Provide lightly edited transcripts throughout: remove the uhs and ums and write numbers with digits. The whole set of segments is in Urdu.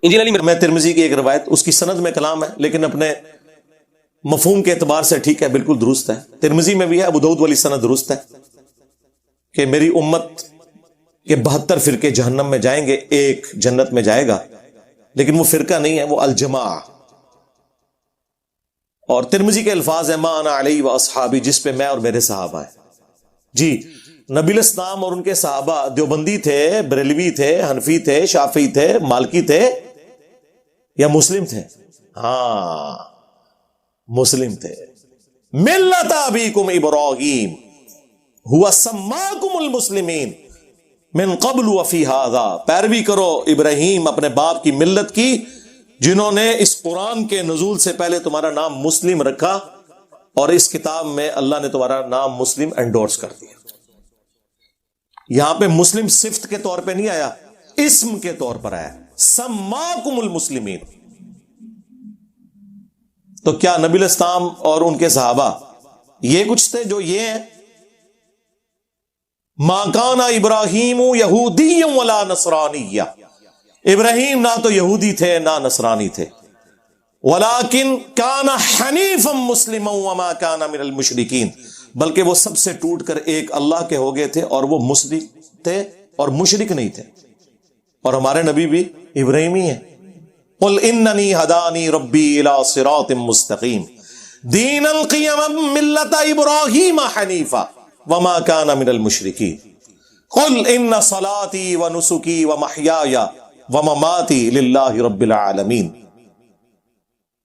انجینئرنگ میں ترمذی کی ایک روایت، اس کی سند میں کلام ہے لیکن اپنے مفہوم کے اعتبار سے ٹھیک ہے، بالکل درست ہے. ترمذی میں بھی ہے، ابو داؤد والی سند درست ہے کہ میری امت کے 72 فرقے جہنم میں جائیں گے، ایک جنت میں جائے گا، لیکن وہ فرقہ نہیں ہے، وہ الجماع. اور ترمذی کے الفاظ ہیں ما انا علیہ و اصحابی، جس پہ میں اور میرے صحابہ ہیں. جی نبی الاسلام اور ان کے صحابہ دیوبندی تھے، بریلوی تھے، حنفی تھے، شافعی تھے، مالکی تھے یا مسلم تھے؟ ہاں مسلم تھے. ملت ابیکم ابراہیم ہوا سماکم المسلمین من قبل وفی ھذا، پیروی کرو ابراہیم اپنے باپ کی ملت کی، جنہوں نے اس قرآن کے نزول سے پہلے تمہارا نام مسلم رکھا، اور اس کتاب میں اللہ نے تمہارا نام مسلم انڈورس کر دیا. یہاں پہ مسلم صفت کے طور پہ نہیں آیا، اسم کے طور پر آیا، سماکم المسلمین. تو کیا نبی الاسلام اور ان کے صحابہ یہ کچھ تھے جو یہ ہیں؟ ما کان ابراہیم یہودی ولا نصرانی، ابراہیم نہ تو یہودی تھے نہ نصرانی تھے، ولیکن کان حنیفا مسلما وما کان من المشرکین، بلکہ وہ سب سے ٹوٹ کر ایک اللہ کے ہو گئے تھے، اور وہ مسلم تھے اور مشرک نہیں تھے. اور ہمارے نبی بھی ابراہیمی ہیں. قل اننی ہدانی ربی الی صراط مستقیم دینا قیما ملت ابراہیم حنیفا وما کان من المشرکین قل ان صلاتی ونسکی ومحیای ومماتی للہ رب العالمین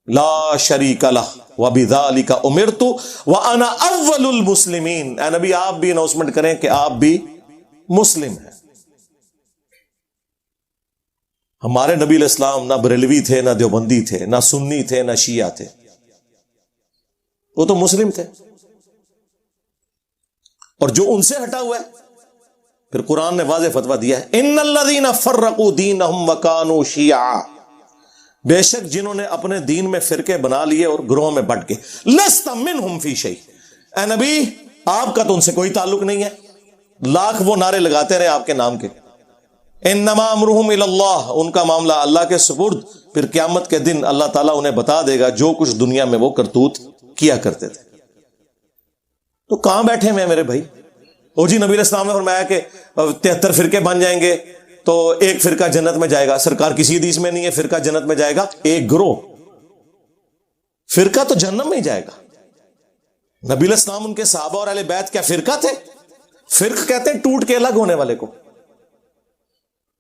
لا شریک لہ وبذالک امرت وانا اول المسلمین. اے نبی آپ بھی اناؤنسمنٹ کریں کہ آپ بھی مسلم ہیں. ہمارے نبی علیہ السلام نہ بریلوی تھے، نہ دیوبندی تھے، نہ سنی تھے، نہ شیعہ تھے، وہ تو مسلم تھے. اور جو ان سے ہٹا ہوا ہے، پھر قرآن نے واضح فتویٰ دیا ہے ان الذین فرقوا دینہم وکانوا شیعا، بے شک جنہوں نے اپنے دین میں فرقے بنا لیے اور گروہوں میں بٹ گئے، لست منہم فی شیء، اے نبی آپ کا تو ان سے کوئی تعلق نہیں ہے. لاکھ وہ نعرے لگاتے رہے آپ کے نام کے، انما امرہم الی اللہ، ان کا معاملہ اللہ کے سپرد. پھر قیامت کے دن اللہ تعالیٰ انہیں بتا دے گا جو کچھ دنیا میں وہ کرتوت کیا کرتے تھے. تو کہاں بیٹھے ہیں میرے بھائی؟ او جی نبی علیہ السلام نے فرمایا کہ 73 فرقے بن جائیں گے تو ایک فرقہ جنت میں جائے گا. سرکار کسی حدیث میں نہیں ہے فرقہ جنت میں جائے گا، ایک گروہ. فرقہ تو جہنم میں ہی جائے گا. نبی علیہ السلام ان کے صحابہ اور اہل بیت کیا فرقہ تھے؟ فرق کہتے ہیں ٹوٹ کے الگ ہونے والے کو.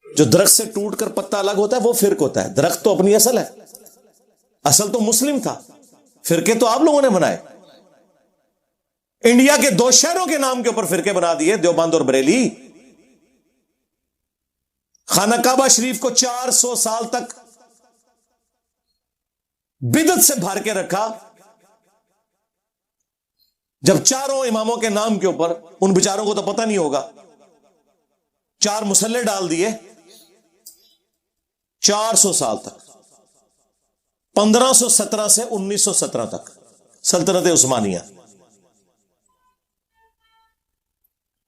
جو درخت سے ٹوٹ کر پتا الگ ہوتا ہے وہ فرق ہوتا ہے. درخت تو اپنی اصل ہے، اصل تو مسلم تھا، فرقے تو آپ لوگوں نے بنائے. انڈیا کے 2 شہروں کے نام کے اوپر فرقے بنا دیے، دیوبند اور بریلی. خانہ کعبہ شریف کو 400 سال تک بدعت سے بھر کے رکھا، جب چاروں اماموں کے نام کے اوپر، ان بیچاروں کو تو پتہ نہیں ہوگا، 4 مسلح ڈال دیے. 400 سال تک، 1517 سے 1917 تک سلطنت عثمانیہ.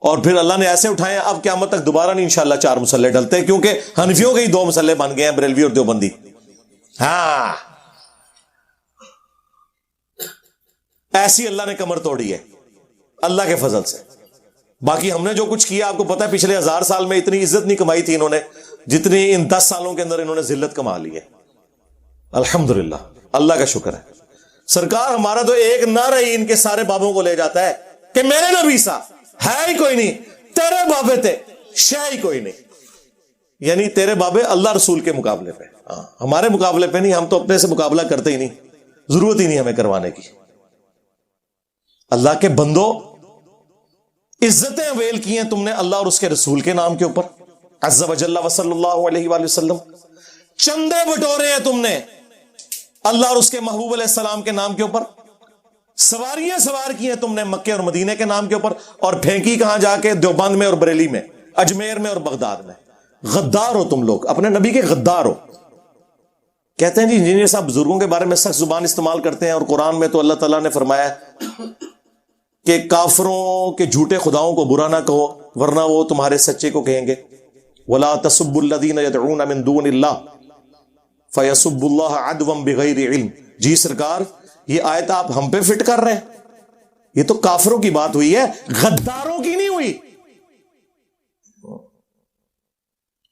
اور پھر اللہ نے ایسے اٹھائے، اب قیامت تک دوبارہ نہیں انشاءاللہ 4 مسلح ڈلتے، کیونکہ حنفیوں کے ہی 2 مسلح بن گئے ہیں، بریلوی اور دیوبندی. ہاں ایسی اللہ نے کمر توڑی ہے اللہ کے فضل سے. باقی ہم نے جو کچھ کیا آپ کو پتا ہے، پچھلے 1000 سال میں اتنی عزت نہیں کمائی تھی انہوں نے جتنی ان 10 سالوں کے اندر انہوں نے ذلت کما لی ہے. الحمدللہ، اللہ کا شکر ہے. سرکار ہمارا تو ایک نعرہ ہی ان کے سارے بابوں کو لے جاتا ہے کہ میرے نبی سا ہے ہی کوئی نہیں، تیرے بابے تھے شے ہی کوئی نہیں. یعنی تیرے بابے اللہ رسول کے مقابلے پہ، ہمارے مقابلے پہ نہیں. ہم تو اپنے سے مقابلہ کرتے ہی نہیں، ضرورت ہی نہیں ہمیں کروانے کی. اللہ کے بندو، عزتیں اویل کی ہیں تم نے اللہ اور اس کے رسول کے نام کے اوپر، عز و جل و صلی اللہ علیہ وآلہ وسلم. چندے بٹورے ہیں تم نے اللہ اور اس کے محبوب علیہ السلام کے نام کے اوپر. سواریاں سوار کی ہیں تم نے مکے اور مدینے کے نام کے اوپر، اور پھینکی کہاں جا کے؟ دیوبند میں اور بریلی میں، اجمیر میں اور بغداد میں. غدار ہو تم لوگ، اپنے نبی کے غدار ہو. کہتے ہیں جی انجینئر صاحب بزرگوں کے بارے میں سخت زبان استعمال کرتے ہیں، اور قرآن میں تو اللہ تعالیٰ نے فرمایا کہ کافروں کے جھوٹے خداؤں کو برا نہ کہو ورنہ وہ تمہارے سچے کو کہیں گے. وَلَا تَسُبُّوا الَّذِينَ يَدْعُونَ مِن دُونِ اللَّهِ فَيَسُبُّ اللَّهَ عَدْوًا بِغَيْرِ عِلْمٍ. جی سرکار یہ آیت آپ ہم پہ فٹ کر رہے ہیں؟ یہ تو کافروں کی بات ہوئی ہے، غداروں کی نہیں ہوئی.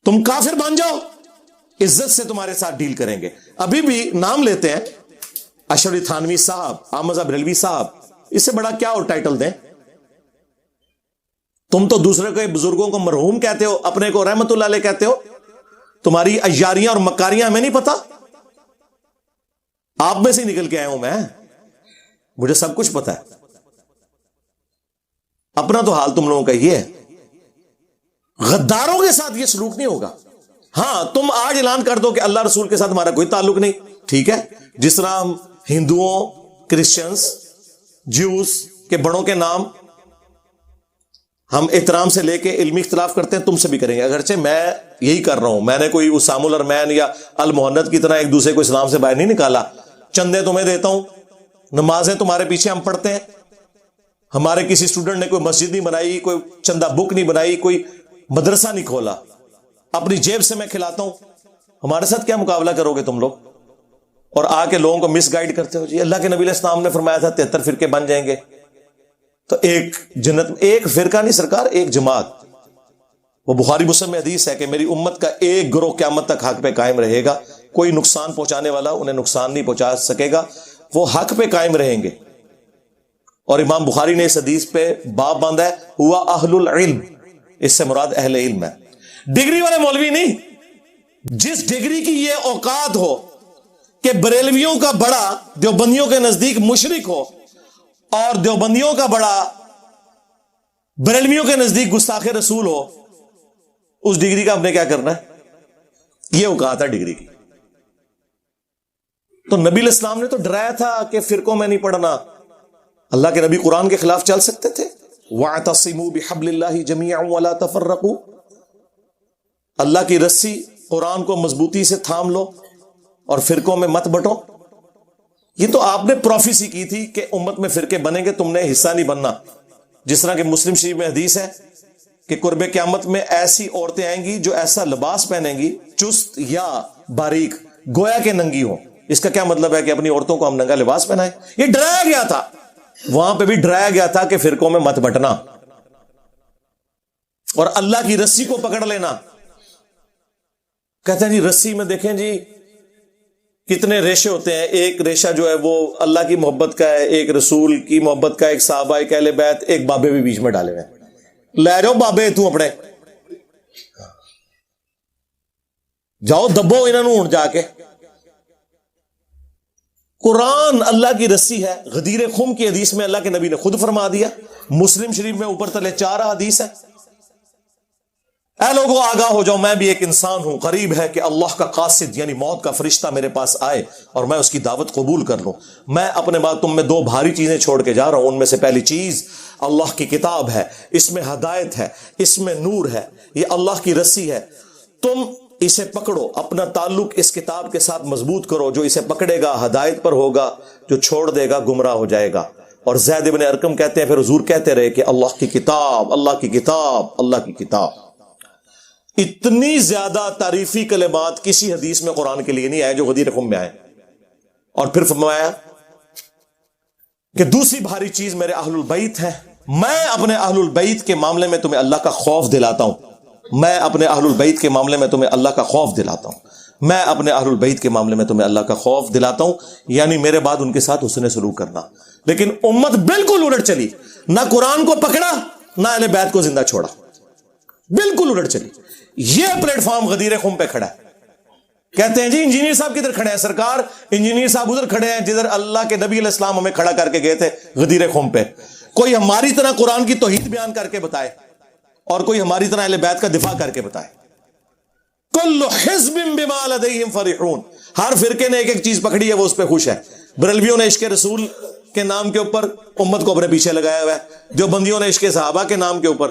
تم کافر بن جاؤ، عزت سے تمہارے ساتھ ڈیل کریں گے. ابھی بھی نام لیتے ہیں اشرف تھانوی صاحب، احمد بریلوی صاحب، اس سے بڑا کیا اور ٹائٹل دیں؟ تم تو دوسرے کے بزرگوں کو مرحوم کہتے ہو، اپنے کو رحمت اللہ علیہ کہتے ہو. تمہاری عیاریاں اور مکاریاں ہمیں نہیں پتا، آپ میں سے نکل کے آیا ہوں میں، مجھے سب کچھ پتا ہے. اپنا تو حال تم لوگوں کا یہ ہے. غداروں کے ساتھ یہ سلوک نہیں ہوگا. ہاں تم آج اعلان کر دو کہ اللہ رسول کے ساتھ ہمارا کوئی تعلق نہیں، ٹھیک ہے. جس طرح ہم ہندوؤں، کرسچنز، جیوز کے بڑوں کے نام ہم احترام سے لے کے علمی اختلاف کرتے ہیں، تم سے بھی کریں گے. اگرچہ میں یہی کر رہا ہوں، میں نے کوئی اسام الارمین یا المحنت کی طرح ایک دوسرے کو اسلام سے باہر نہیں نکالا. چندے تمہیں دیتا ہوں، نمازیں تمہارے پیچھے ہم پڑھتے ہیں. ہمارے کسی اسٹوڈنٹ نے کوئی مسجد نہیں بنائی، کوئی چندہ بک نہیں بنائی، کوئی مدرسہ نہیں کھولا، اپنی جیب سے میں کھلاتا ہوں. ہمارے ساتھ کیا مقابلہ کرو گے تم لوگ؟ اور آ کے لوگوں کو مس گائیڈ کرتے ہو. جی اللہ کے نبی علیہ السلام نے فرمایا تھا 73 فرقے بن جائیں گے. تو ایک جنت، ایک فرقہ نہیں سرکار، ایک جماعت. وہ بخاری مسلم میں حدیث ہے کہ میری امت کا ایک گروہ قیامت تک حق پہ قائم رہے گا. کوئی نقصان پہنچانے والا انہیں نقصان نہیں پہنچا سکے گا، وہ حق پہ قائم رہیں گے. اور امام بخاری نے اس حدیث پہ باب باندھا ہے ہوا اہل العلم، اس سے مراد اہل علم ہے، ڈگری والے مولوی نہیں. جس ڈگری کی یہ اوقات ہو کہ بریلویوں کا بڑا دیوبندیوں کے نزدیک مشرک ہو اور دیوبندیوں کا بڑا بریلویوں کے نزدیک گستاخ رسول ہو، اس ڈگری کا ہم نے کیا کرنا ہے؟ یہ اوقات ہے ڈگری کی. تو نبی علیہ السلام نے تو ڈرایا تھا کہ فرقوں میں نہیں پڑھنا. اللہ کے نبی قرآن کے خلاف چل سکتے تھے؟ وَاعْتَصِمُوا بِحَبْلِ اللَّهِ جَمِيعًا وَلَا تَفَرَّقُوا. اللہ کی رسی قرآن کو مضبوطی سے تھام لو اور فرقوں میں مت بٹو. یہ تو آپ نے پروفیسی کی تھی کہ امت میں فرقے بنیں گے، تم نے حصہ نہیں بننا. جس طرح کہ مسلم شریف میں حدیث ہے کہ قرب قیامت میں ایسی عورتیں آئیں گی جو ایسا لباس پہنیں گی چست یا باریک، گویا کہ ننگی ہو. اس کا کیا مطلب ہے کہ اپنی عورتوں کو ہم ننگا لباس پہنائیں؟ یہ ڈرایا گیا تھا، وہاں پہ بھی ڈرایا گیا تھا کہ فرقوں میں مت بٹنا اور اللہ کی رسی کو پکڑ لینا. کہتے ہیں جی رسی میں دیکھیں جی کتنے ریشے ہوتے ہیں. ایک ریشہ جو ہے وہ اللہ کی محبت کا ہے، ایک رسول کی محبت کا، ایک صحابہ، ایک اہل بیت، ایک بابے بھی بیچ میں ڈالے ہوئے ہیں. لے جاؤ بابے تو اپنے، جاؤ دبو انہوں نے جا کے. قرآن اللہ کی رسی ہے. غدیر خم کی حدیث میں اللہ کے نبی نے خود فرما دیا. مسلم شریف میں اوپر تلے 4 حدیث ہے. اے لوگوں آگاہ ہو جاؤ، میں بھی ایک انسان ہوں، قریب ہے کہ اللہ کا قاصد یعنی موت کا فرشتہ میرے پاس آئے اور میں اس کی دعوت قبول کر لوں. میں اپنے بعد تم میں 2 بھاری چیزیں چھوڑ کے جا رہا ہوں. ان میں سے پہلی چیز اللہ کی کتاب ہے، اس میں ہدایت ہے، اس میں نور ہے، یہ اللہ کی رسی ہے. تم اسے پکڑو، اپنا تعلق اس کتاب کے ساتھ مضبوط کرو. جو اسے پکڑے گا ہدایت پر ہوگا، جو چھوڑ دے گا گمراہ ہو جائے گا. اور زید بن ارقم کہتے ہیں پھر حضور کہتے رہے کہ اللہ کی کتاب، اللہ کی کتاب، اللہ کی کتاب. اتنی زیادہ تعریفی کلمات کسی حدیث میں قرآن کے لیے نہیں آئے جو غدیر خم میں آئے. اور پھر فرمایا کہ دوسری بھاری چیز میرے اہل البیت ہے. میں اپنے اہل البیت کے معاملے میں تمہیں اللہ کا خوف دلاتا ہوں. میں اپنے اہل البیت کے معاملے میں تمہیں اللہ کا خوف دلاتا ہوں. میں اپنے اہل البیت کے معاملے میں تمہیں اللہ کا خوف دلاتا ہوں، یعنی میرے بعد ان کے ساتھ حسن سلوک کرنا. لیکن امت بالکل الٹ چلی، نہ قرآن کو پکڑا نہ اہل بیت کو زندہ چھوڑا، بالکل الٹ چلی. یہ پلیٹ فارم غدیر خم پہ کھڑا ہے. کہتے ہیں جی انجینئر صاحب کدھر کھڑے ہیں؟ سرکار انجینئر صاحب ادھر کھڑے ہیں جدھر اللہ کے نبی علیہ السلام ہمیں کھڑا کر کے گئے تھے غدیر خم پہ. کوئی ہماری طرح قرآن کی توحید بیان کر کے بتائے اور کوئی ہماری طرح اہل بیت کا دفاع کر کے بتائے. کل حزب بما لدیہم فرحون. ہر فرقے نے ایک ایک چیز پکڑی ہے، وہ اس پہ خوش ہے. بریلویوں نے عشق رسول کے نام کے اوپر امت کو اپنے پیچھے لگایا ہوا ہے. دیوبندیوں نے عشق صحابہ کے نام کے اوپر،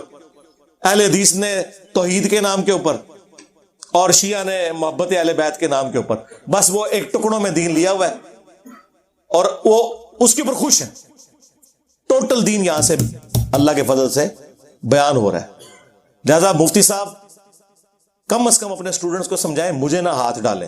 اہل حدیث نے توحید کے نام کے اوپر، اور شیعہ نے محبت اہل بیت کے نام کے اوپر. بس وہ ایک ٹکڑوں میں دین لیا ہوا ہے اور وہ اس کے اوپر خوش ہیں. ٹوٹل دین یہاں سے اللہ کے فضل سے بیان ہو رہا ہے. لہذا مفتی صاحب کم از کم اپنے اسٹوڈنٹس کو سمجھائیں، مجھے نہ ہاتھ ڈالیں.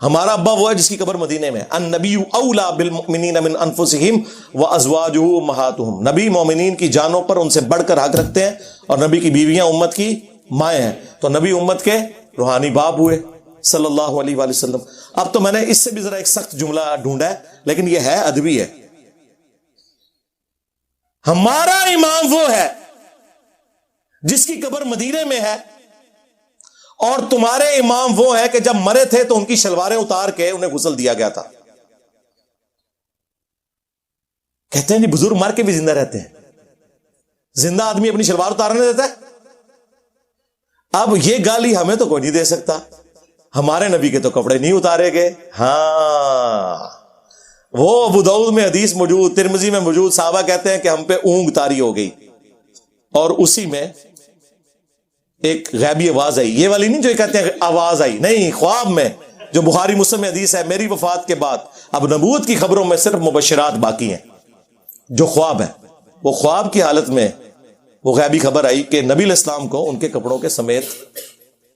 ہمارا ابا وہ ہے جس کی قبر مدینے میں. النبی اولا بالمؤمنین من انفسہم وازواجہ امہاتہم. نبی مومنین کی جانوں پر ان سے بڑھ کر حق رکھتے ہیں, اور نبی کی بیویاں امت کی مائیں ہیں. تو نبی امت کے روحانی باپ ہوئے صلی اللہ علیہ وآلہ وسلم. اب تو میں نے اس سے بھی ذرا ایک سخت جملہ ڈھونڈا ہے, لیکن یہ ہے ادبی ہے. ہمارا امام وہ ہے جس کی قبر مدینے میں ہے, اور تمہارے امام وہ ہیں کہ جب مرے تھے تو ان کی شلواریں اتار کے انہیں غسل دیا گیا تھا. کہتے ہیں جی بزرگ مر کے بھی زندہ رہتے ہیں, زندہ آدمی اپنی شلوار اتارنے دیتا ہے؟ اب یہ گالی ہمیں تو کوئی نہیں دے سکتا, ہمارے نبی کے تو کپڑے نہیں اتارے گئے. ہاں وہ ابو داؤد میں حدیث موجود, ترمذی میں موجود, صحابہ کہتے ہیں کہ ہم پہ اونگ طاری ہو گئی, اور اسی میں ایک غیبی آواز آئی. یہ والی نہیں جو کہتے ہیں آواز آئی, نہیں, خواب میں, جو بخاری مسلم میں حدیث ہے, میری وفات کے بعد اب نبوت کی خبروں میں صرف مبشرات باقی ہیں. جو خواب ہے, وہ خواب کی حالت میں وہ غیبی خبر آئی کہ نبی علیہ السلام کو ان کے کپڑوں کے سمیت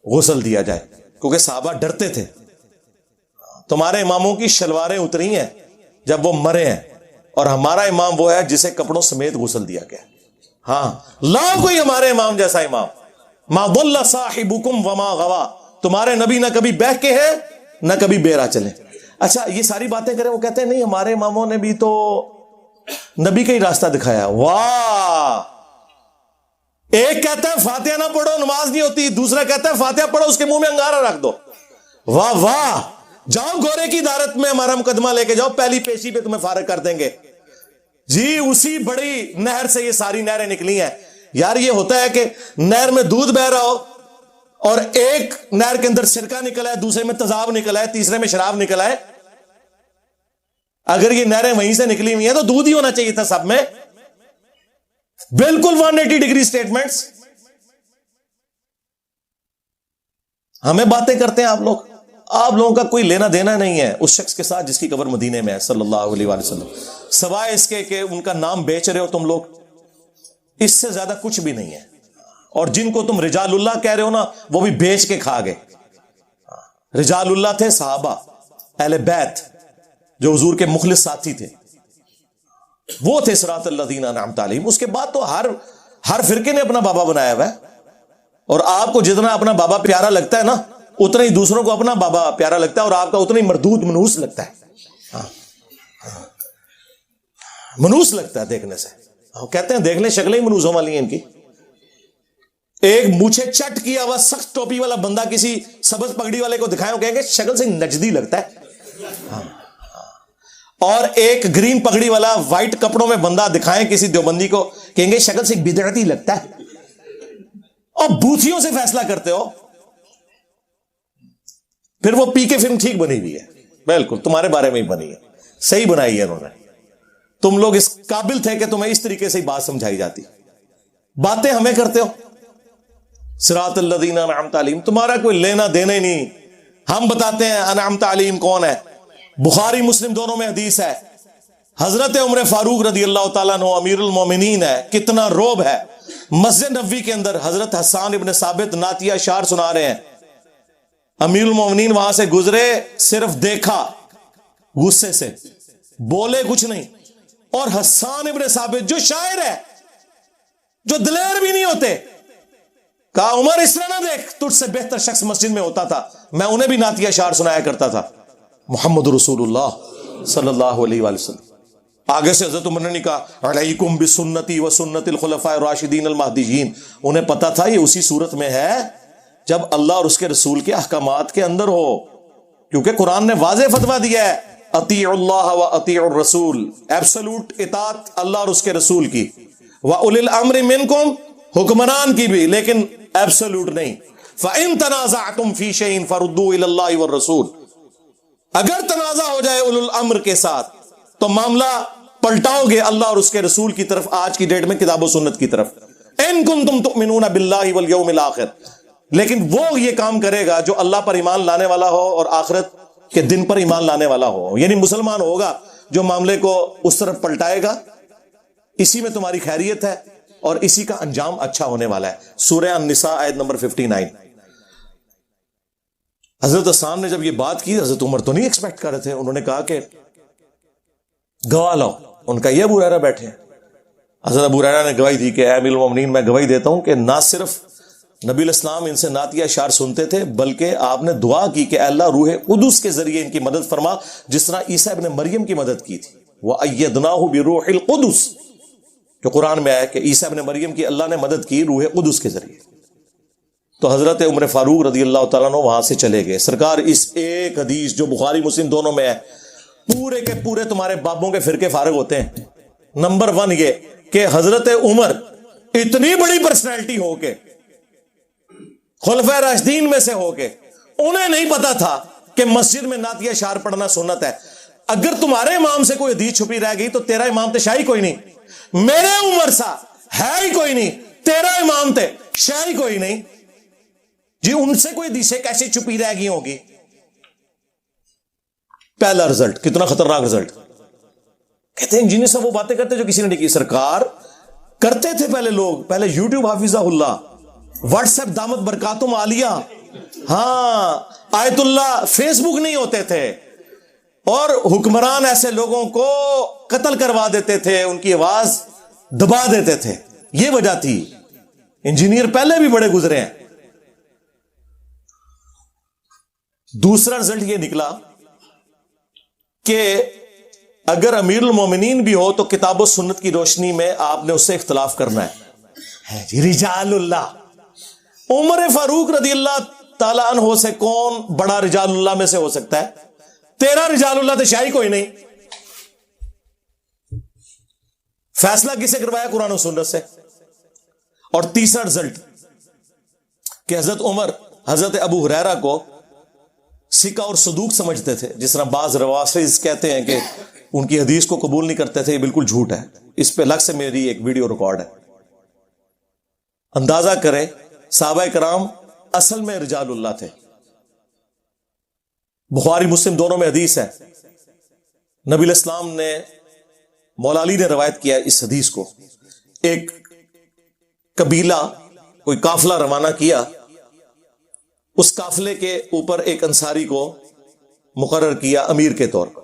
غسل دیا جائے, کیونکہ صحابہ ڈرتے تھے. تمہارے اماموں کی شلواریں اتری ہیں جب وہ مرے ہیں, اور ہمارا امام وہ ہے جسے کپڑوں سمیت غسل دیا گیا. ہاں, لاؤ کوئی ہمارے امام جیسا امام. ما ضل صاحبکم وما غوا. تمہارے نبی نہ کبھی بہہ کے ہیں نہ کبھی بیرا چلے. اچھا, یہ ساری باتیں کریں, وہ کہتے ہیں نہیں ہمارے اماموں نے بھی تو نبی کا ہی راستہ دکھایا. واہ, ایک کہتا ہے فاتحہ نہ پڑھو نماز نہیں ہوتی, دوسرا کہتا ہے فاتحہ پڑھو اس کے منہ میں انگارہ رکھ دو. واہ واہ, جاؤ گورے کی عدالت میں ہمارا مقدمہ لے کے جاؤ, پہلی پیشی پہ تمہیں فارغ کر دیں گے. جی اسی بڑی نہر سے یہ ساری نہریں نکلی ہیں. یار یہ ہوتا ہے کہ نہر میں دودھ بہ رہا ہو, اور ایک نہر کے اندر سرکہ نکلا ہے, دوسرے میں تذاب نکلا ہے, تیسرے میں شراب نکلا ہے. اگر یہ نہریں وہیں سے نکلی ہوئی ہیں تو دودھ ہی ہونا چاہیے تھا سب میں. بالکل 180 ڈگری سٹیٹمنٹس. ہمیں باتیں کرتے ہیں آپ لوگ, آپ لوگوں کا کوئی لینا دینا نہیں ہے اس شخص کے ساتھ جس کی قبر مدینے میں ہے صلی اللہ علیہ وآلہ وسلم, سوائے اس کے کہ ان کا نام بیچ رہے ہو تم لوگ, اس سے زیادہ کچھ بھی نہیں ہے. اور جن کو تم رجال اللہ کہہ رہے ہو نا, وہ بھی بیچ کے کھا گئے. رجال اللہ تھے صحابہ اہل بیت جو حضور کے مخلص ساتھی تھے, وہ تھے صراط الذین انعمت علیہم. اس کے بعد تو ہر فرقے نے اپنا بابا بنایا ہوا ہے, اور آپ کو جتنا اپنا بابا پیارا لگتا ہے نا, اتنا ہی دوسروں کو اپنا بابا پیارا لگتا ہے, اور آپ کا اتنا ہی مردود منوس لگتا ہے. منوس لگتا ہے دیکھنے سے. کہتے ہیں دیکھ لیں شکلیں ہی منوسوں والی ہیں ان کی. ایک مونچھیں چٹ کیا ہوا سخت ٹوپی والا بندہ کسی سبز پگڑی والے کو دکھائیں, کہیں گے شکل سے نجدی لگتا ہے. اور ایک گرین پگڑی والا وائٹ کپڑوں میں بندہ دکھائیں کسی دیوبندی کو, کہیں گے شکل سے بدعتی لگتا ہے. اور بوتھیوں سے فیصلہ کرتے ہو. پھر وہ پی کے فلم ٹھیک بنی ہوئی ہے, بالکل تمہارے بارے میں ہی بنی ہے, صحیح بنائی ہے انہوں نے. تم لوگ اس قابل تھے کہ تمہیں اس طریقے سے ہی بات سمجھائی جاتی. باتیں ہمیں کرتے ہو صراط الذین انعمت علیہم, تمہارا کوئی لینا دینا ہی نہیں. ہم بتاتے ہیں انعمت علیہم کون ہے. بخاری مسلم دونوں میں حدیث ہے, حضرت عمر فاروق رضی اللہ تعالیٰ عنہ امیر المومنین ہے. کتنا روب ہے. مسجد نبوی کے اندر حضرت حسان ابن ثابت نعتیہ اشعار سنا رہے ہیں, امیر المومنین وہاں سے گزرے, صرف دیکھا, غصے سے بولے کچھ نہیں. اور حسان ابن ثابت جو شاعر ہے, جو دلیر بھی نہیں ہوتے, کہا عمر اس طرح نہ دیکھ, تجھ سے بہتر شخص مسجد میں ہوتا تھا, میں انہیں بھی نعتیہ اشعار سنایا کرتا تھا. محمد رسول اللہ صلی اللہ علیہ وآلہ وسلم. آگے سے حضرت عمر نے کہا علیکم بسنتی و سنت الخلفاء الراشدین المہدیین. انہیں پتا تھا یہ اسی صورت میں ہے جب اللہ اور اس کے رسول کے احکامات کے اندر ہو, کیونکہ قرآن نے واضح فتویٰ دیا ہے اطیعوا اللہ و اطیعوا الرسول, ایبسولوٹ اطاعت اللہ اور اس کے رسول کی, وَأُولِي الْأَمْرِ مِنْكُمْ, حکمران کی بھی, لیکن ایبسولوٹ نہیں. فَإِن تَنَازَعْتُمْ فِي شَيْءٍ فَرُدُّوهُ إِلَى اللَّهِ وَالرَّسُولِ. اگر تنازع ہو جائے اولو الامر کے ساتھ تو معاملہ پلٹاؤ گے اللہ اور اس کے رسول کی طرف, آج کی ڈیٹ میں کتاب و سنت کی طرف. ان کنتم تؤمنون باللہ والیوم الاخر, لیکن وہ یہ کام کرے گا جو اللہ پر ایمان لانے والا ہو اور آخرت کے دن پر ایمان لانے والا ہو, یعنی مسلمان ہوگا جو معاملے کو اس طرف پلٹائے گا. اسی میں تمہاری خیریت ہے اور اسی کا انجام اچھا ہونے والا ہے. سورہ النساء آیت نمبر 59. حضرت حسان نے جب یہ بات کی، حضرت عمر تو نہیں ایکسپیکٹ کر رہے تھے، انہوں نے کہا کہ گواہ لاؤ. ان کا یہ ابو ہریرہ بیٹھے ہیں. حضرت ابو ہریرہ نے گواہی دی کہ اے امیر المومنین، میں گواہی دیتا ہوں کہ نہ صرف نبی الاسلام ان سے نعتیہ اشعار سنتے تھے، بلکہ آپ نے دعا کی کہ اے اللہ روح قدس کے ذریعے ان کی مدد فرما، جس طرح عیسیٰ ابن مریم کی مدد کی تھی. وَأَيَّدْنَاهُ بِرُوحِ الْقُدُسِ، جو قرآن میں آیا کہ عیسیٰ ابن مریم کی اللہ نے مدد کی روح قدس کے ذریعے. تو حضرت عمر فاروق رضی اللہ تعالیٰ عنہ وہاں سے چلے گئے. سرکار اس ایک حدیث جو بخاری مسلم دونوں میں ہے، پورے کے پورے تمہارے بابوں کے فرقے فارغ ہوتے ہیں. نمبر 1 یہ کہ حضرت عمر اتنی بڑی پرسنالٹی ہو کے، خلفائے راشدین میں سے ہو کے، انہیں نہیں پتا تھا کہ مسجد میں نعتیہ اشعار پڑھنا سنت ہے. اگر تمہارے امام سے کوئی حدیث چھپی رہ گئی تو تیرا امام تے شاہی کوئی نہیں. میرے عمر سا ہے ہی کوئی نہیں، تیرا امام تے شاہی کوئی نہیں. جی ان سے کوئی حدیثیں کیسے چھپی رہ گئی ہوگی؟ پہلا رزلٹ کتنا خطرناک رزلٹ. کہتے ہیں انجینئر صاحب وہ باتیں کرتے جو کسی نے نہیں کی. سرکار کرتے تھے پہلے لوگ، پہلے یوٹیوب حافظہ اللہ، واٹس ایپ دامت برکاتم عالیہ، ہاں آیت اللہ، فیس بک نہیں ہوتے تھے، اور حکمران ایسے لوگوں کو قتل کروا دیتے تھے، ان کی آواز دبا دیتے تھے. یہ وجہ تھی. انجینئر پہلے بھی بڑے گزرے ہیں. دوسرا رزلٹ یہ نکلا کہ اگر امیر المومنین بھی ہو تو کتاب و سنت کی روشنی میں آپ نے اس سے اختلاف کرنا ہے. رجال اللہ، عمر فاروق رضی اللہ تعالیٰ عنہ سے کون بڑا رجال اللہ میں سے ہو سکتا ہے؟ تیرا رجال اللہ تو شاہی کوئی نہیں. فیصلہ کسے کروایا؟ قرآن و سنت سے. اور تیسرا رزلٹ کہ حضرت عمر حضرت ابو ہریرہ کو سکہ اور صدوق سمجھتے تھے، جس طرح بعض روافض کہتے ہیں کہ ان کی حدیث کو قبول نہیں کرتے تھے. یہ بالکل جھوٹ ہے. اس پہ الگ سے میری ایک ویڈیو ریکارڈ ہے. اندازہ کریں صحابہ کرام اصل میں رجال اللہ تھے. بخاری مسلم دونوں میں حدیث ہے. نبی الاسلام نے، مولا علی نے روایت کیا اس حدیث کو. ایک قبیلہ کوئی قافلہ روانہ کیا، اس قافلے کے اوپر ایک انصاری کو مقرر کیا امیر کے طور پر.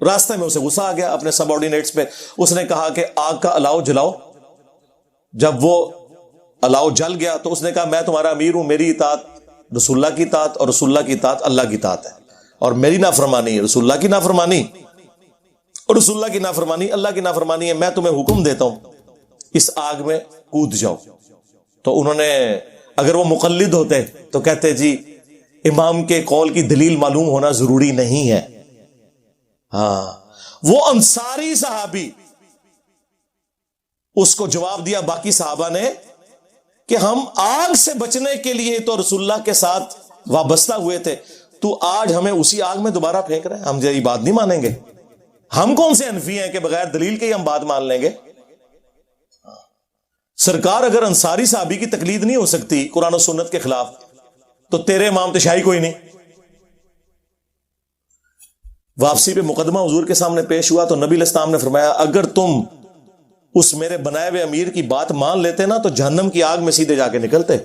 راستے میں اسے غصہ آ گیا اپنے سب آرڈینیٹس پہ. اس نے کہا کہ آگ کا الاؤ جلاؤ. جب وہ الاؤ جل گیا تو اس نے کہا میں تمہارا امیر ہوں، میری اطاعت رسول اللہ کی اطاعت، اور رسول اللہ کی اطاعت اللہ کی اطاعت ہے، اور میری نافرمانی رسول اللہ کی نافرمانی، اور رسول اللہ کی نافرمانی اللہ کی نافرمانی ہے. میں تمہیں حکم دیتا ہوں اس آگ میں کود جاؤ. تو انہوں نے، اگر وہ مقلد ہوتے تو کہتے جی امام کے قول کی دلیل معلوم ہونا ضروری نہیں ہے. ہاں وہ انصاری صحابی، اس کو جواب دیا باقی صحابہ نے کہ ہم آگ سے بچنے کے لیے تو رسول اللہ کے ساتھ وابستہ ہوئے تھے، تو آج ہمیں اسی آگ میں دوبارہ پھینک رہے ہیں. ہم یہ بات نہیں مانیں گے. ہم کون سے حنفی ہیں کہ بغیر دلیل کے ہی ہم بات مان لیں گے؟ سرکار اگر انصاری صحابی کی تقلید نہیں ہو سکتی قرآن و سنت کے خلاف، تو تیرے امام تو شاہی کوئی نہیں. واپسی پہ مقدمہ حضور کے سامنے پیش ہوا تو نبی علیہ السلام نے فرمایا اگر تم اس میرے بنائے ہوئے امیر کی بات مان لیتے نا تو جہنم کی آگ میں سیدھے جا کے نکلتے.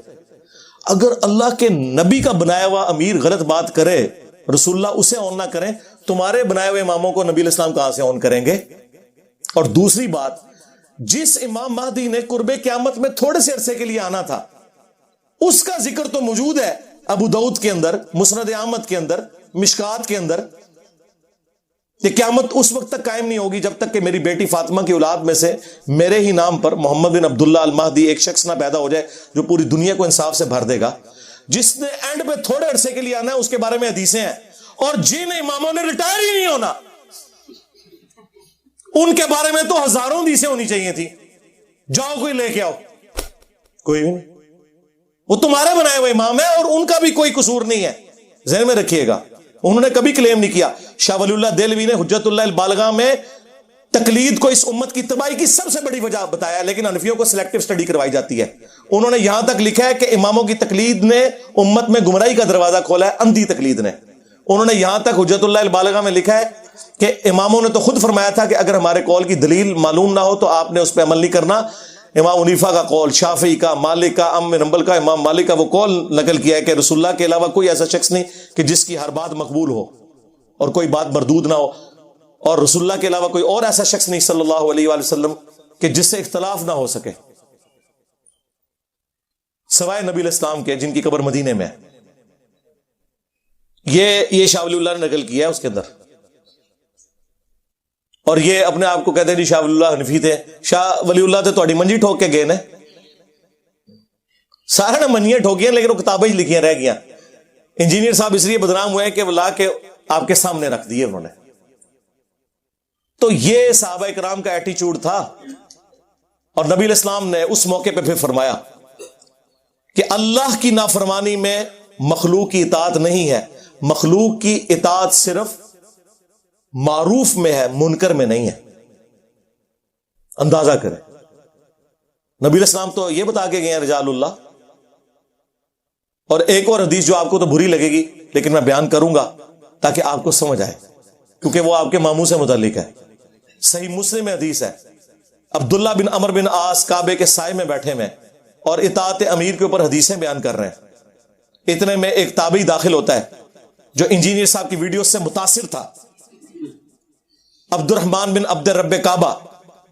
اگر اللہ کے نبی کا بنایا ہوا امیر غلط بات کرے، رسول اللہ اسے آن نہ کریں، تمہارے بنائے ہوئے اماموں کو نبی علیہ السلام کہاں سے آن کریں گے؟ اور دوسری بات، جس امام مہدی نے قرب قیامت میں تھوڑے سے عرصے کے لیے آنا تھا، اس کا ذکر تو موجود ہے ابو داؤد کے اندر، مسند احمد کے اندر، مشکات کے اندر. یہ قیامت اس وقت تک قائم نہیں ہوگی جب تک کہ میری بیٹی فاطمہ کی اولاد میں سے میرے ہی نام پر محمد بن عبداللہ المہدی ایک شخص نہ پیدا ہو جائے جو پوری دنیا کو انصاف سے بھر دے گا. جس نے اینڈ پہ تھوڑے عرصے کے لیے آنا ہے اس کے بارے میں حدیثیں ہیں، اور جن اماموں نے ریٹائر ہی نہیں ہونا ان کے بارے میں تو ہزاروں حدیثیں ہونی چاہیے تھی. جاؤ کوئی لے کے آؤ. کوئی بھی نہیں. وہ تمہارے بنائے ہوئے امام ہے اور ان کا بھی کوئی قصور نہیں ہے. ذہن میں رکھیے گا، انہوں نے کبھی کلیم نہیں کیا. شاہ ولی اللہ دہلوی نے حجت اللہ البالغہ میں تقلید کو اس امت کی تباہی کی سب سے بڑی وجہ بتایا، لیکن حنفیوں کو سلیکٹو سٹڈی کروائی جاتی ہے. انہوں نے یہاں تک لکھا ہے کہ اماموں کی تقلید نے امت میں گمراہی کا دروازہ کھولا ہے، اندھی تقلید نے. انہوں نے یہاں تک حجت اللہ البالغہ میں لکھا ہے کہ اماموں نے تو خود فرمایا تھا کہ اگر ہمارے قول کی دلیل معلوم نہ ہو تو آپ نے اس پہ عمل نہیں کرنا. امام حنیفہ کا قول، شافعی کا، مالک کا، ام بن حنبل کا، امام مالک کا وہ قول نقل کیا ہے کہ رسول اللہ کے علاوہ کوئی ایسا شخص نہیں کہ جس کی ہر بات مقبول ہو اور کوئی بات مردود نہ ہو، اور رسول اللہ کے علاوہ کوئی اور ایسا شخص نہیں صلی اللہ علیہ وآلہ وسلم کہ جس سے اختلاف نہ ہو سکے سوائے نبی علیہ السلام کے جن کی قبر مدینے میں ہے۔ یہ شاہ ولی اللہ نے نقل کیا ہے اس کے اندر، اور یہ اپنے آپ کو کہتے ہیں جی شاہ ولی اللہ حنفی تھے۔ شاہ ولی اللہ تو تھوڑی منجی ٹھوک کے گئے نے، سارے نے منیاں ٹھوکی ہیں لیکن وہ کتابیں ہی لکھیاں رہ گیا۔ انجینئر صاحب اس لیے بدنام ہوئے کہ وہ لا کے آپ کے سامنے رکھ دیے انہوں نے۔ تو یہ صحابہ کرام کا ایٹیچیوڈ تھا، اور نبی علیہ السلام نے اس موقع پہ پھر فرمایا کہ اللہ کی نافرمانی میں مخلوق کی اطاعت نہیں ہے، مخلوق کی اطاعت صرف معروف میں ہے، منکر میں نہیں ہے۔ اندازہ کریں، نبی علیہ السلام تو یہ بتا کے گئے ہیں رجال اللہ۔ اور ایک اور حدیث جو آپ کو تو بری لگے گی لیکن میں بیان کروں گا تاکہ آپ کو سمجھ آئے، کیونکہ وہ آپ کے ماموں سے متعلق ہے۔ صحیح مسلم میں حدیث ہے، عبداللہ بن عمر بن عاص کعبے کے سائے میں بیٹھے میں اور اطاعت امیر کے اوپر حدیثیں بیان کر رہے ہیں، اتنے میں ایک تابعی داخل ہوتا ہے جو انجینئر صاحب کی ویڈیو سے متاثر تھا، عبد الرحمن بن عبد رب کعبہ،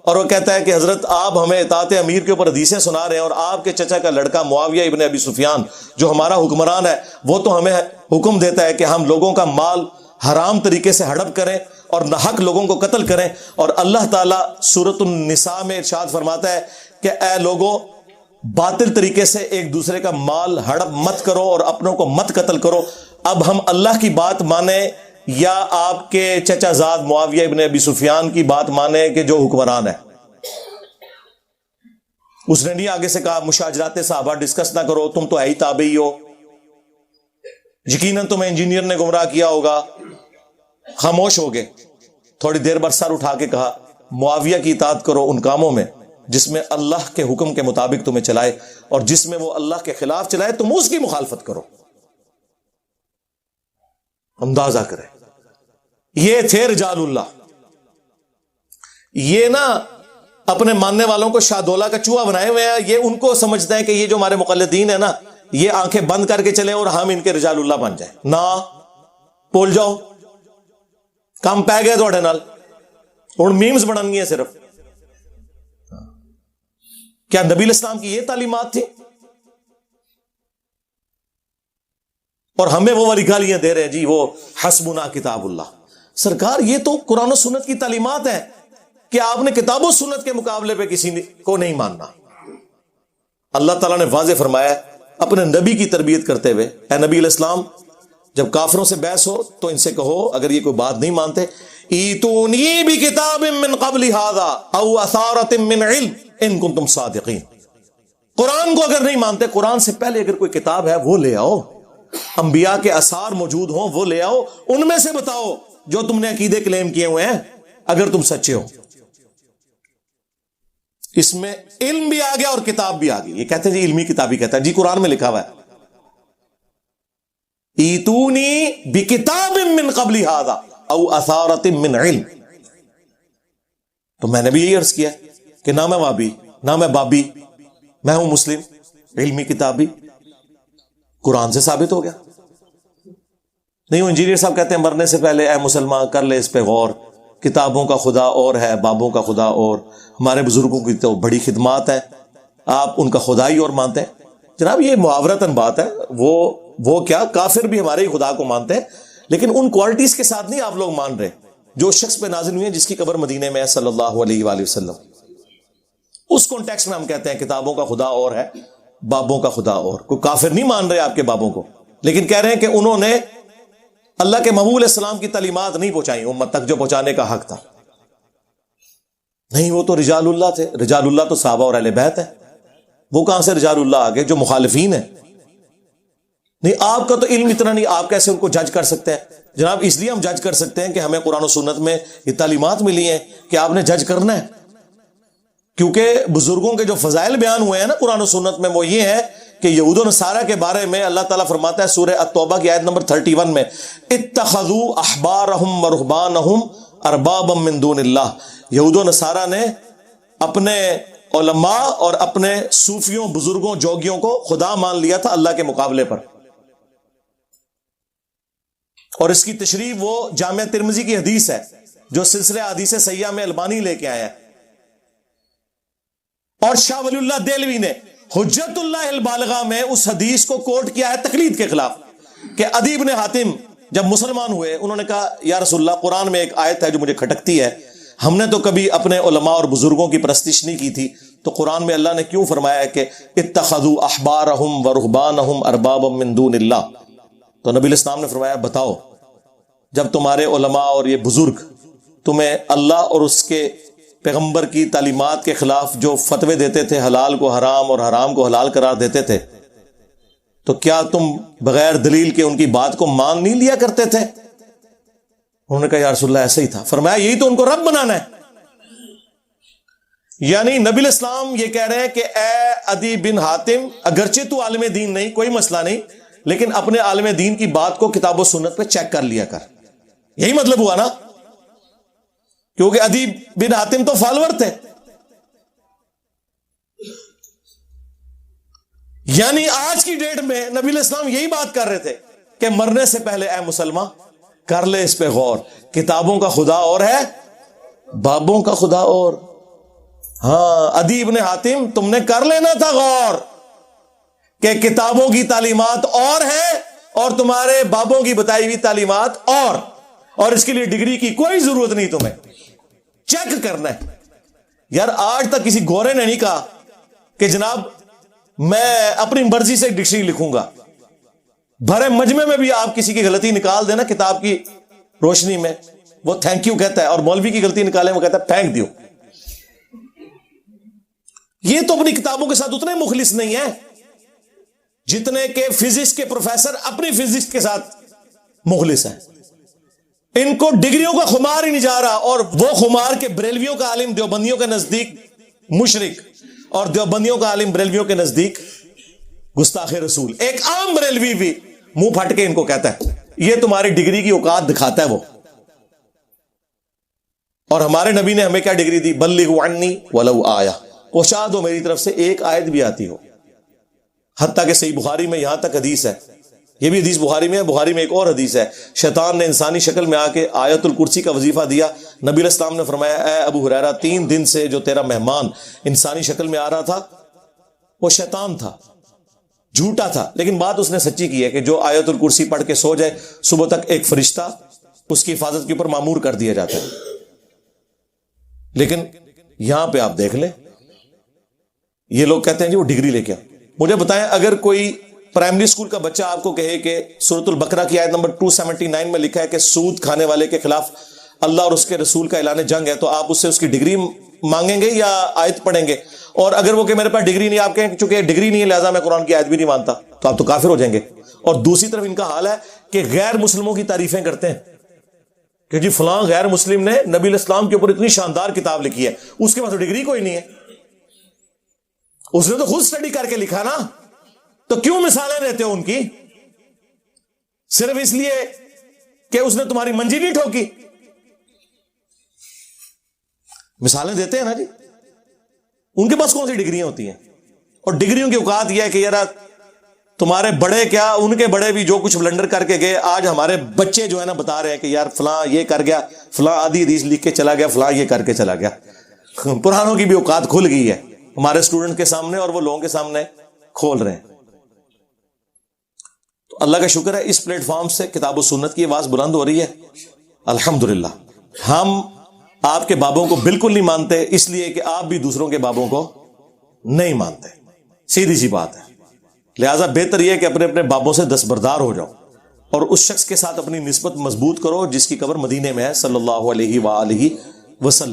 اور وہ کہتا ہے کہ حضرت آپ ہمیں اطاعت امیر کے اوپر حدیثیں سنا رہے ہیں، اور آپ کے چچا کا لڑکا معاویہ ابن ابی سفیان جو ہمارا حکمران ہے وہ تو ہمیں حکم دیتا ہے کہ ہم لوگوں کا مال حرام طریقے سے ہڑپ کریں اور ناحق لوگوں کو قتل کریں، اور اللہ تعالیٰ سورۃ النساء میں ارشاد فرماتا ہے کہ اے لوگوں باطل طریقے سے ایک دوسرے کا مال ہڑپ مت کرو اور اپنوں کو مت قتل کرو۔ اب ہم اللہ کی بات مانیں یا آپ کے چچا زاد معاویہ ابن ابی سفیان کی بات مانیں کہ جو حکمران ہے؟ اس نے نہیں آگے سے کہا مشاجرات صحابہ ڈسکس نہ کرو، تم تو ہے ہی تابعی ہو، یقیناً تمہیں انجینئر نے گمراہ کیا ہوگا۔ خاموش ہو گئے، تھوڑی دیر بعد سر اٹھا کے کہا معاویہ کی اطاعت کرو ان کاموں میں جس میں اللہ کے حکم کے مطابق تمہیں چلائے، اور جس میں وہ اللہ کے خلاف چلائے تم اس کی مخالفت کرو۔ اندازہ کریں، یہ تھے رجال اللہ۔ یہ نا اپنے ماننے والوں کو شاہ دولہ کا چوہا بنائے ہوئے ہیں، یہ ان کو سمجھتے ہیں کہ یہ جو ہمارے مقلدین ہیں نا یہ آنکھیں بند کر کے چلے اور ہم ان کے رجال اللہ بن جائیں۔ نہ بول جاؤ، کام پہ گئے تھوڑے نال اور میمز بنانی ہے صرف۔ کیا نبی علیہ السلام کی یہ تعلیمات تھی؟ اور ہمیں وہ والی گالیاں دے رہے ہیں جی وہ حسبنا کتاب اللہ۔ سرکار یہ تو قرآن و سنت کی تعلیمات ہیں کہ آپ نے کتاب و سنت کے مقابلے پہ کسی کو نہیں ماننا۔ اللہ تعالیٰ نے واضح فرمایا ہے اپنے نبی کی تربیت کرتے ہوئے، اے نبی علیہ السلام جب کافروں سے بحث ہو تو ان سے کہو اگر یہ کوئی بات نہیں مانتے ایتونی بکتاب من قبل ھذا او اثارۃ من علم ان کنتم صادقین۔ قرآن کو اگر نہیں مانتے، قرآن سے پہلے اگر کوئی کتاب ہے وہ لے آؤ، انبیاء کے آثار موجود ہوں وہ لے آؤ، ان میں سے بتاؤ جو تم نے عقیدے کلیم کیے ہوئے ہیں اگر تم سچے ہو۔ اس میں علم بھی آ گیا اور کتاب بھی آ گئی۔ یہ کہتے ہیں جی علمی کتاب ہی کہتا ہے، جی قرآن میں لکھا ہوا ہے ایتونی بکتاب من قبل ھذا او اثارۃ من علم۔ تو میں نے بھی یہی عرض کیا کہ نہ میں وابی نہ میں بابی، میں ہوں مسلم، علمی کتابی، قرآن سے ثابت ہو گیا۔ نہیں، وہ انجینئر صاحب کہتے ہیں مرنے سے پہلے اے مسلمان کر لے اس پہ غور، کتابوں کا خدا اور ہے، بابوں کا خدا اور، ہمارے بزرگوں کی تو بڑی خدمات ہے، آپ ان کا خدا ہی اور مانتے ہیں۔ جناب یہ محاورتاً بات ہے، وہ کیا کافر بھی ہمارے ہی خدا کو مانتے ہیں، لیکن ان کوالٹیز کے ساتھ نہیں آپ لوگ مان رہے جو شخص پہ نازل ہوئی ہیں جس کی قبر مدینے میں ہے صلی اللہ علیہ وآلہ وسلم۔ اس کانٹیکسٹ میں ہم کہتے ہیں کتابوں کا خدا اور ہے، بابوں کا خدا اور۔ کوئی کافر نہیں مان رہے آپ کے بابوں کو، لیکن کہہ رہے ہیں کہ انہوں نے اللہ کے محبوب علیہ السلام کی تعلیمات نہیں پہنچائی امت تک جو پہنچانے کا حق تھا۔ نہیں، وہ تو رجال اللہ تھے، رجال اللہ تو صحابہ اور اہل بیت ہے، وہ کہاں سے رجال اللہ آگے جو مخالفین ہیں؟ نہیں، آپ کا تو علم اتنا نہیں، آپ کیسے ان کو جج کر سکتے ہیں؟ جناب اس لیے ہم جج کر سکتے ہیں کہ ہمیں قرآن و سنت میں یہ تعلیمات ملی ہیں کہ آپ نے جج کرنا ہے، کیونکہ بزرگوں کے جو فضائل بیان ہوئے ہیں نا قرآن و سنت میں وہ یہ ہے کہ یہود و نصارہ کے بارے میں اللہ تعالیٰ فرماتا ہے سورہ التوبہ کی آیت نمبر 31 میں اتخذوا احبارہم ورہبانہم اربابا من دون اللہ۔ یہود و نصارہ نے اپنے علماء اور اپنے صوفیوں بزرگوں جوگیوں کو خدا مان لیا تھا اللہ کے مقابلے پر. اور اس کی تشریح وہ جامع ترمذی کی حدیث ہے جو سلسلہ حدیث سیاح میں البانی لے کے آیا ہے. اور شاہ ولی اللہ دہلوی نے حجت اللہ البالغہ میں اس حدیث کو کوٹ کیا ہے تقلید کے خلاف کہ عدی بن حاتم جب مسلمان ہوئے انہوں نے کہا یا رسول اللہ قرآن میں ایک آیت ہے جو مجھے کھٹکتی ہے, ہم نے تو کبھی اپنے علماء اور بزرگوں کی پرستش نہیں کی تھی, تو قرآن میں اللہ نے کیوں فرمایا ہے کہ اتخذوا احبارہم ورہبانہم اربابا من دون اللہ. تو نبی الاسلام نے فرمایا بتاؤ جب تمہارے علماء اور یہ بزرگ تمہیں اللہ اور اس کے پیغمبر کی تعلیمات کے خلاف جو فتوے دیتے تھے, حلال کو حرام اور حرام کو حلال قرار دیتے تھے, تو کیا تم بغیر دلیل کے ان کی بات کو مان نہیں لیا کرتے تھے؟ انہوں نے کہا یا رسول اللہ ایسا ہی تھا. فرمایا یہی تو ان کو رب بنانا ہے. یعنی نبی الاسلام یہ کہہ رہے ہیں کہ اے عدی بن حاتم اگرچہ تو عالم دین نہیں, کوئی مسئلہ نہیں, لیکن اپنے عالم دین کی بات کو کتاب و سنت پہ چیک کر لیا کر. یہی مطلب ہوا نا, کیونکہ عدی بن حاتم تو فالوور تھے. یعنی آج کی ڈیٹ میں نبی الاسلام یہی بات کر رہے تھے کہ مرنے سے پہلے اے مسلمان کر لے اس پہ غور, کتابوں کا خدا اور ہے بابوں کا خدا اور. ہاں عدی بن حاتم تم نے کر لینا تھا غور کہ کتابوں کی تعلیمات اور ہیں اور تمہارے بابوں کی بتائی ہوئی تعلیمات اور اس کے لیے ڈگری کی کوئی ضرورت نہیں, تمہیں چیک کرنا ہے. یار آج تک کسی گورے نے نہیں کہا کہ جناب میں اپنی مرضی سے ڈکشنری لکھوں گا. بھرے مجمع میں بھی آپ کسی کی غلطی نکال دینا کتاب کی روشنی میں, وہ تھینک یو کہتا ہے, اور مولوی کی غلطی نکالے وہ کہتا ہے تھینک دیو. یہ تو اپنی کتابوں کے ساتھ اتنے مخلص نہیں ہیں جتنے کہ فزکس کے پروفیسر اپنی فزکس کے ساتھ مخلص ہیں. ان کو ڈگریوں کا خمار ہی نہیں جا رہا, اور وہ خمار کے بریلویوں کا عالم دیوبندیوں کے نزدیک مشرک اور دیوبندیوں کا عالم بریلویوں کے نزدیک گستاخ رسول. ایک عام بریلوی بھی منہ پھٹ کے ان کو کہتا ہے یہ تمہاری ڈگری کی اوقات دکھاتا ہے وہ. اور ہمارے نبی نے ہمیں کیا ڈگری دی؟ بلغوا عنی ولو آیا, پہنچا دو میری طرف سے ایک آیت بھی آتی ہو. حتیٰ کہ صحیح بخاری میں یہاں تک حدیث ہے, یہ بھی حدیث بخاری میں ہے, بخاری میں ایک اور حدیث ہے, شیطان نے انسانی شکل میں آ کے آیت الکرسی کا وظیفہ دیا. نبی علیہ السلام نے فرمایا اے ابو ہریرہ 3 دن سے جو تیرا مہمان انسانی شکل میں آ رہا تھا وہ شیطان تھا, جھوٹا تھا, لیکن بات اس نے سچی کی ہے کہ جو آیت الکرسی پڑھ کے سو جائے صبح تک ایک فرشتہ اس کی حفاظت کے اوپر مامور کر دیا جاتا ہے. لیکن یہاں پہ آپ دیکھ لیں یہ لوگ کہتے ہیں جی وہ ڈگری لے کے آؤ. مجھے بتائیں اگر کوئی پرائمری اسکول کا بچہ آپ کو کہے کہ سورۃ البقرہ کی آیت نمبر 279 میں لکھا ہے کہ سود کھانے والے کے خلاف اللہ اور اس کے رسول کا اعلان جنگ ہے, تو آپ اس سے اس کی ڈگری مانگیں گے یا آیت پڑھیں گے؟ اور اگر وہ کہ میرے پاس ڈگری نہیں, آپ کہیں چونکہ ڈگری نہیں ہے لہٰذا میں قرآن کی آیت بھی نہیں مانتا, تو آپ تو کافر ہو جائیں گے. اور دوسری طرف ان کا حال ہے کہ غیر مسلموں کی تعریفیں کرتے ہیں کہ جی فلاں غیر مسلم نے نبی علیہ السلام کے اوپر اتنی شاندار کتاب لکھی ہے, اس کے پاس تو ڈگری کوئی نہیں ہے, اس نے تو خود اسٹڈی کر کے لکھا نا, تو کیوں مثالیں دیتے ہو ان کی؟ صرف اس لیے کہ اس نے تمہاری منجی نہیں ٹھوکی. مثالیں دیتے ہیں نا جی, ان کے پاس کون سی ڈگریاں ہوتی ہیں؟ اور ڈگریوں کی اوقات یہ ہے کہ یار تمہارے بڑے کیا, ان کے بڑے بھی جو کچھ بلنڈر کر کے گئے, آج ہمارے بچے جو ہے نا بتا رہے ہیں کہ یار فلاں یہ کر گیا, فلاں آدھی حدیث لکھ کے چلا گیا, فلاں یہ کر کے چلا گیا. پرانوں کی بھی اوقات کھل گئی ہے ہمارے اسٹوڈنٹ کے سامنے اور وہ لوگوں کے سامنے کھول رہے ہیں. تو اللہ کا شکر ہے اس پلیٹ فارم سے کتاب و سنت کی آواز بلند ہو رہی ہے الحمدللہ. ہم آپ کے بابوں کو بالکل نہیں مانتے اس لیے کہ آپ بھی دوسروں کے بابوں کو نہیں مانتے, سیدھی سی بات ہے. لہٰذا بہتر یہ ہے کہ اپنے اپنے بابوں سے دستبردار ہو جاؤ اور اس شخص کے ساتھ اپنی نسبت مضبوط کرو جس کی قبر مدینے میں ہے صلی اللہ علیہ وآلہ وسلم.